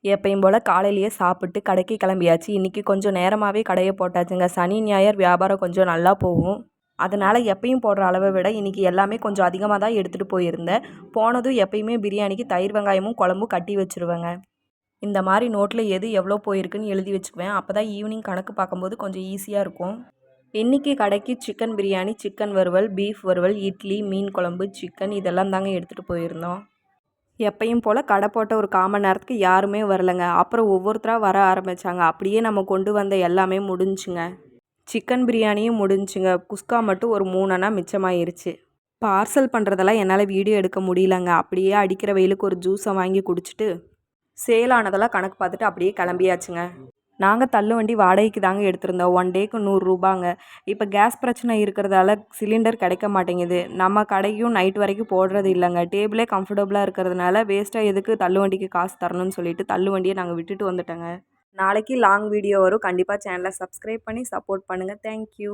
எப்பயும் போல் காலையிலேயே சாப்பிட்டு கடைக்கு கிளம்பியாச்சு. இன்றைக்கி கொஞ்சம் நேரமாகவே கடையை போட்டாச்சுங்க. சனி ஞாயிறு வியாபாரம் கொஞ்சம் நல்லா போகும். அதனால் எப்பயும் போடுற அளவை விட இன்றைக்கி எல்லாமே கொஞ்சம் அதிகமாக தான் எடுத்துகிட்டு போயிருந்தேன். போனதும் எப்பயுமே பிரியாணிக்கு தயிர் வெங்காயமும் குழம்பும் கட்டி வச்சுருவேங்க. இந்த மாதிரி நோட்டில் எது எவ்வளோ போயிருக்குன்னு எழுதி வச்சுக்குவேன். அப்போ தான் ஈவினிங் கணக்கு பார்க்கும்போது கொஞ்சம் ஈஸியாக இருக்கும். இன்றைக்கி கடைக்கு சிக்கன் பிரியாணி, சிக்கன் வறுவல், பீஃப் வறுவல், இட்லி, மீன் குழம்பு, சிக்கன் இதெல்லாம் தாங்க எடுத்துகிட்டு போயிருந்தோம். எப்பயும் போல் கடை போட்ட ஒரு 1/4 மணி நேரத்துக்கு யாருமே வரலைங்க. அப்புறம் ஒவ்வொருத்தராக வர ஆரம்பித்தாங்க. அப்படியே நம்ம கொண்டு வந்த எல்லாமே முடிஞ்சுங்க. சிக்கன் பிரியாணியும் முடிஞ்சுங்க. குஸ்கா மட்டும் ஒரு 3 அணா மிச்சமாயிருச்சு. பார்சல் பண்ணுறதெல்லாம் என்னால் வீடியோ எடுக்க முடியலங்க. அப்படியே அடிக்கிற வெயிலுக்கு ஒரு ஜூஸை வாங்கி குடிச்சிட்டு சேல் ஆனதெல்லாம் கணக்கு பார்த்துட்டு அப்படியே கிளம்பியாச்சுங்க. நாங்கள் தள்ளுவண்டி வாடகைக்கு தாங்க எடுத்திருந்தோம். 1 டேக்கு 100 ரூபாங்க. இப்போ கேஸ் பிரச்சனை இருக்கிறதால சிலிண்டர் கிடைக்க மாட்டேங்குது. நம்ம கடையும் நைட் வரைக்கும் போடுறது இல்லைங்க. டேபிளே கம்ஃபர்டபுளாக இருக்கிறதுனால வேஸ்ட்டாக எதுக்கு தள்ளுவண்டிக்கு காசு தரணும்னு சொல்லிட்டு தள்ளுவண்டியை நாங்கள் விட்டுட்டு வந்துட்டோங்க. நாளைக்கு லாங் வீடியோ வரும். கண்டிப்பாக சேனலை சப்ஸ்கிரைப் பண்ணி சப்போர்ட் பண்ணுங்கள். தேங்க்யூ.